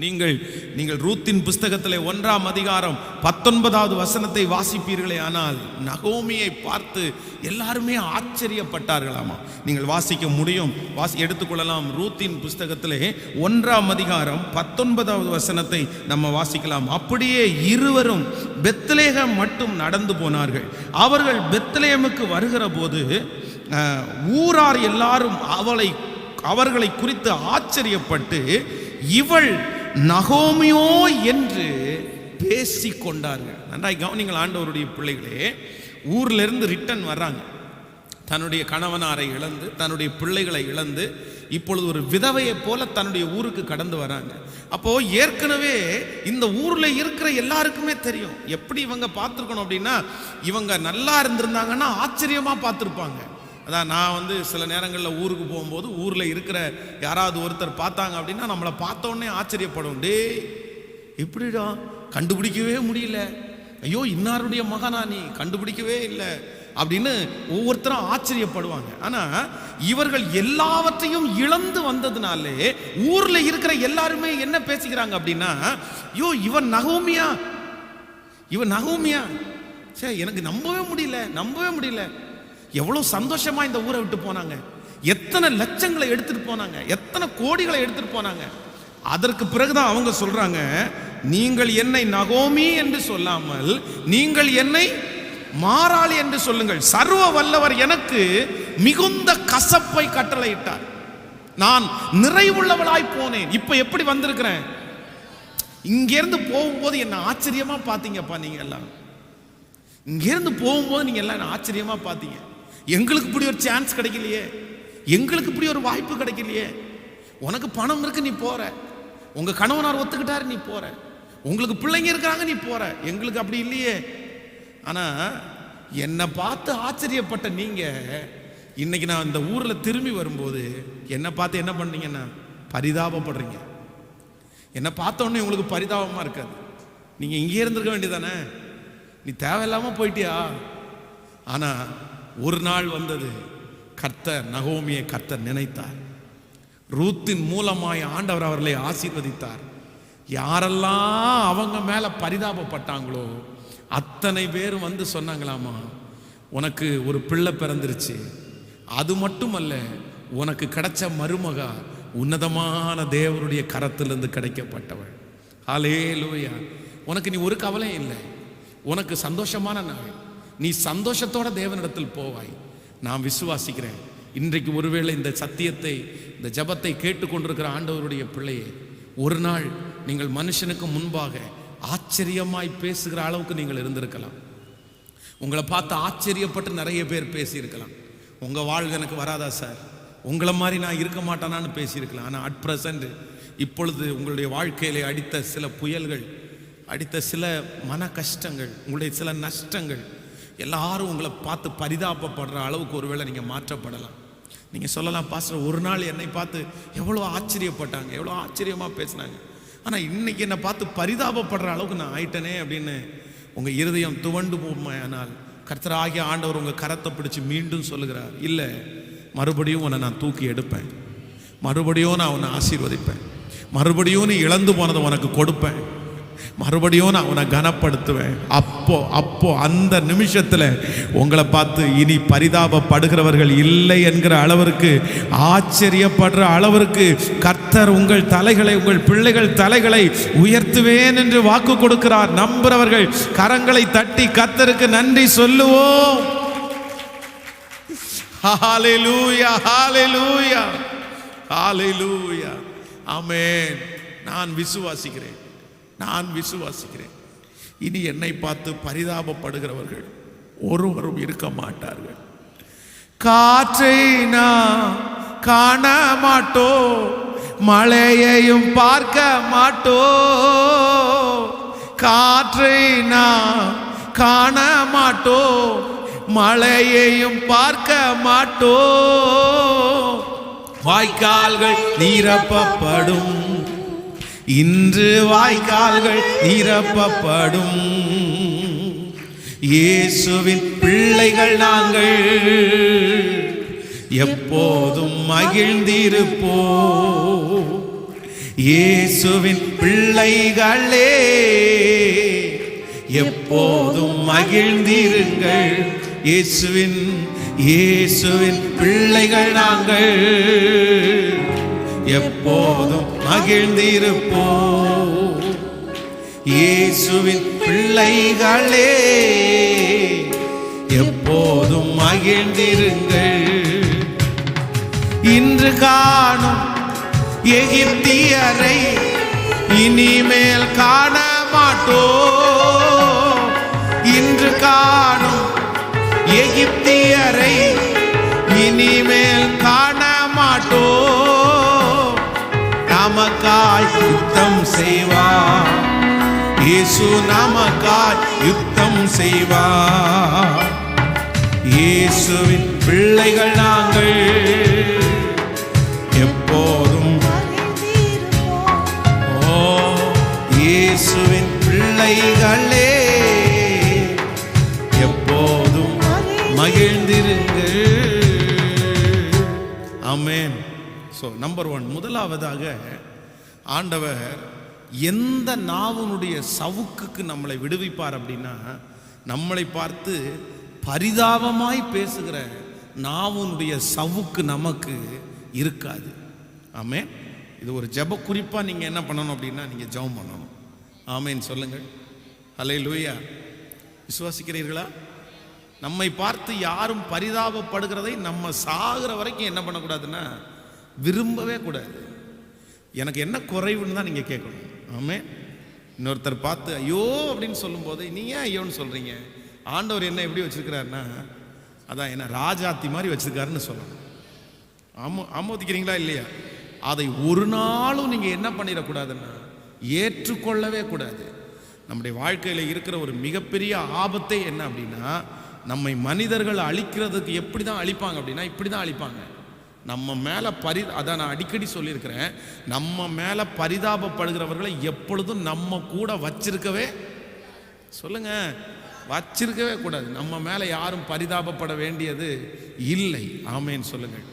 நீங்கள் ரூத்தின் புஸ்தகத்திலே 1ஆம் அதிகாரம் 19வது வசனத்தை வாசிப்பீர்களே, ஆனால் நகோமியை பார்த்து எல்லாருமே ஆச்சரியப்பட்டார்களாமா. நீங்கள் வாசிக்க முடியும், எடுத்துக்கொள்ளலாம். ரூத்தின் புஸ்தகத்திலே 1ஆம் அதிகாரம் 19வது வசனத்தை நம்ம வாசிக்கலாம். அப்படியே இருவரும் பெத்லேகம் மட்டும் நடந்து போனார்கள். அவர்கள் பெத்லேமுக்கு வருகிற போது ஊரார் எல்லாரும் அவர்களை குறித்து ஆச்சரியப்பட்டு, இவள் நகோமியோ என்று பேசிக் கொண்டார்கள். நன்றாய் கவனிங்கள் ஆண்டவருடைய பிள்ளைகளே. ஊர்ல இருந்து ரிட்டன் வர்றாங்க. தன்னுடைய கணவனாரை இழந்து, தன்னுடைய பிள்ளைகளை இழந்து, இப்பொழுது ஒரு விதவையை போல தன்னுடைய ஊருக்கு கடந்து வராங்க. அப்போ ஏற்கனவே இந்த ஊர்ல இருக்கிற எல்லாருக்குமே தெரியும். எப்படி இவங்க பார்த்துருக்கணும் அப்படின்னா, இவங்க நல்லா இருந்திருந்தாங்கன்னா ஆச்சரியமா பார்த்துருப்பாங்க. அதான் நான் சில நேரங்களில் ஊருக்கு போகும்போது ஊரில் இருக்கிற யாராவது ஒருத்தர் பார்த்தாங்க அப்படின்னா நம்மளை பார்த்த உடனே ஆச்சரியப்படும். டே எப்படிடா கண்டுபிடிக்கவே முடியல, ஐயோ இன்னாருடைய மகனா நீ கண்டுபிடிக்கவே இல்லை அப்படின்னு ஒவ்வொருத்தரும் ஆச்சரியப்படுவாங்க. ஆனால் இவர்கள் எல்லாவற்றையும் இழந்து வந்ததுனாலே ஊரில் இருக்கிற எல்லாருமே என்ன பேசிக்கிறாங்க அப்படின்னா, ஐயோ இவன் நகோமியா, சே எனக்கு நம்பவே முடியல. எவ்வளவு சந்தோஷமா இந்த ஊரை விட்டு போனாங்க, எத்தனை லட்சங்களை எடுத்துட்டு போனாங்க, எத்தனை கோடிகளை எடுத்துட்டு போனாங்க. அதற்கு பிறகுதான் அவங்க சொல்றாங்க, நீங்கள் என்னை நகோமி என்று சொல்லாமல் நீங்கள் என்னை மாறாளி என்று சொல்லுங்கள். சர்வ வல்லவர் எனக்கு மிகுந்த கசப்பை கட்டளையிட்டார், நான் நிறைவுள்ளவளாய் போனேன். இப்ப எப்படி வந்திருக்கிறேன்? இங்கிருந்து போகும்போது என்ன ஆச்சரியமா பார்த்தீங்கப்பா. நீங்க எல்லாம் இங்கிருந்து போகும்போது நீங்க எல்லாம் ஆச்சரியமா பார்த்தீங்க. எங்களுக்கு இப்படி ஒரு சான்ஸ் கிடைக்கலையே, எங்களுக்கு இப்படி ஒரு வாய்ப்பு கிடைக்கலையே. உனக்கு பணம் இருக்கு, நீ போற. உங்க கணவனார் ஒத்துக்கிட்டாரு, நீ போற. உங்களுக்கு பிள்ளைங்க இருக்கிறாங்க, நீ போற. எங்களுக்கு அப்படி இல்லையே. ஆனா என்னை பார்த்து ஆச்சரியப்பட்ட நீங்க இன்னைக்கு நான் இந்த ஊர்ல திரும்பி வரும்போது என்னை பார்த்து என்ன பண்ணீங்கன்னா பரிதாபப்படுறீங்க. என்னை பார்த்த உடனே உங்களுக்கு பரிதாபமா இருக்காது. நீங்க இங்கே இருந்திருக்க வேண்டியதானே, நீ தேவையில்லாம போயிட்டியா. ஆனா ஒரு நாள் வந்தது, நகோமியை கர்த்தர் நினைத்தார். ரூத்தின் மூலமாய் ஆண்டவர் அவர்களை ஆசீர்வதித்தார். யாரெல்லாம் அவங்க மேல பரிதாபப்பட்டாங்களோ அத்தனை பேரும் சொன்னாங்களாமா, உனக்கு ஒரு பிள்ளை பிறந்துருச்சு, அது மட்டுமல்ல உனக்கு கிடைச்ச மருமகா உன்னதமான தேவனுடைய கரத்திலிருந்து கிடைக்கப்பட்டவள். ஹல்லேலூயா. உனக்கு நீ ஒரு கவலையும் இல்லை, உனக்கு சந்தோஷமான நாள். நீ சந்தோஷத்தோட தேவனிடத்தில் போவாய். நான் விசுவாசிக்கிறேன். இன்றைக்கு ஒருவேளை இந்த சத்தியத்தை, இந்த ஜபத்தை கேட்டுக்கொண்டிருக்கிற ஆண்டவருடைய பிள்ளையே, ஒரு நாள் நீங்கள் மனுஷனுக்கு முன்பாக ஆச்சரியமாய் பேசுகிற அளவுக்கு நீங்கள் இருந்திருக்கலாம். உங்களை பார்த்து ஆச்சரியப்பட்டு நிறைய பேர் பேசியிருக்கலாம். உங்க வாழ்வு எனக்கு வராதா சார், உங்களை மாதிரி நான் இருக்க மாட்டானான்னு பேசியிருக்கலாம். ஆனால் அட் பிரசன்ட் இப்பொழுது உங்களுடைய வாழ்க்கையிலே அடித்த சில புயல்கள், அடித்த சில மன கஷ்டங்கள், உங்களுடைய சில நஷ்டங்கள், எல்லாரும் உங்களை பார்த்து பரிதாபப்படுற அளவுக்கு ஒருவேளை நீங்கள் மாற்றப்படலாம். நீங்கள் சொல்லலாம், பாஸ்டர் ஒரு நாள் என்னை பார்த்து எவ்வளோ ஆச்சரியப்பட்டாங்க, எவ்வளோ ஆச்சரியமாக பேசினாங்க, ஆனால் இன்னைக்கு என்னை பார்த்து பரிதாபப்படுற அளவுக்கு நான் ஆயிட்டனே அப்படின்னு உங்கள் இருதயம் துவண்டு போமையானால் கர்த்தராகிய ஆண்டவர் உங்கள் கரத்தை பிடிச்சி மீண்டும் சொல்லுகிறார், இல்லை மறுபடியும் உன்னை நான் தூக்கி எடுப்பேன், மறுபடியும் நான் உன்னை ஆசீர்வதிப்பேன், மறுபடியும் நீ இழந்து போனதை உனக்கு கொடுப்பேன், மறுபடியும் நான் உன்னை கனப்படுத்துவேன். அப்போ அந்த நிமிஷத்துல உங்களை பார்த்து இனி பரிதாபப்படுகிறவர்கள் இல்லை என்கிற அளவிற்கு, ஆச்சரியப்படுற அளவிற்கு கர்த்தர் உங்கள் தலைகளை, உங்கள் பிள்ளைகள் தலைகளை உயர்த்துவேன் என்று வாக்கு கொடுக்கிறார். நம்புறவர்கள் கரங்களை தட்டி கர்த்தருக்கு நன்றி சொல்லுவோம். ஹல்லேலூயா, ஹல்லேலூயா, ஹல்லேலூயா. ஆமென். நான் விசுவாசிக்கிறேன். இனி என்னை பார்த்து பரிதாபப்படுகிறவர்கள் ஒருவரும் இருக்க மாட்டார்கள். காற்றை நாம் காண மாட்டோம், மழையையும் பார்க்க மாட்டோம். காற்றை நாம் காண மாட்டோம், மழையையும் பார்க்க மாட்டோம். வாய்க்கால்கள் நிரப்பப்படும், இன்று வாய்க்கால்கள் நிரப்பப்படும். இயேசுவின் பிள்ளைகள் நாங்கள், எப்போதும் மகிழ்ந்திருப்போம். இயேசுவின் பிள்ளைகளே எப்போதும் மகிழ்ந்திருங்கள். இயேசுவின் பிள்ளைகள் நாங்கள் எப்போதும் மகிழ்ந்திருப்போம். இயேசுவின் பிள்ளைகளே எப்போதும் மகிழ்ந்திருங்கள். இன்று காணும் எகிப்தியரை இனிமேல் காண மாட்டோம். இன்று காணும் எகிப்தியரை இனிமேல் காண மாட்டோம். நமக்காய் யுத்தம் செய்வார் இயேசு, நமக்காய் யுத்தம் செய்வார். இயேசுவின் பிள்ளைகள் நாங்கள் எப்போதும். ஓ இயேசுவின் பிள்ளைகளே எப்போதும் மகிழ்ந்திருங்கள். ஆமென். ஸோ நம்பர் 1, முதலாவதாக ஆண்டவர் எந்த நாவனுடைய சவுக்குக்கு நம்மளை விடுவிப்பார் அப்படின்னா, நம்மளை பார்த்து பரிதாபமாய் பேசுகிற நாவனுடைய சவுக்கு நமக்கு இருக்காது. ஆமென். இது ஒரு ஜெப குறிப்பா நீங்க என்ன பண்ணணும் அப்படின்னா, நீங்க ஜெபம் பண்ணணும். ஆமென் சொல்லுங்கள். ஹல்லேலூயா. விசுவாசிக்கிறீர்களா? நம்மை பார்த்து யாரும் பரிதாபப்படுகிறதை நம்ம சாகிற வரைக்கும் என்ன பண்ணக்கூடாதுன்னா விரும்பவே கூடாது. எனக்கு என்ன குறைவுன்னு தான் நீங்க கேட்கணும். ஆமென். இன்னொருத்தர் பார்த்து ஐயோ அப்படின்னு சொல்லும்போது நீங்க ஏன் ஐயோன்னு சொல்றீங்க? ஆண்டவர் என்ன எப்படி வச்சிருக்கிறாருன்னா, அதான் என்ன ராஜாத்தி மாதிரி வச்சிருக்காருன்னு சொல்லணும். ஆமோதிக்கிறீங்களா இல்லையா? அதை ஒரு நாளும் நீங்க என்ன பண்ணிடக்கூடாதுன்னா ஏற்றுக்கொள்ளவே கூடாது. நம்முடைய வாழ்க்கையில் இருக்கிற ஒரு மிகப்பெரிய ஆபத்தை என்ன அப்படின்னா, நம்மை மனிதர்கள் அழிக்கிறதுக்கு எப்படி தான் அழிப்பாங்க அப்படின்னா இப்படி தான் அழிப்பாங்க. நம்ம மேலே அதான் நான் அடிக்கடி சொல்லியிருக்கிறேன், நம்ம மேலே பரிதாபப்படுகிறவர்களை எப்பொழுதும் நம்ம கூட வச்சிருக்கவே சொல்லுங்க வச்சிருக்கவே கூடாது. நம்ம மேலே யாரும் பரிதாபப்பட வேண்டியது இல்லை. ஆமேன் சொல்லுங்கள்.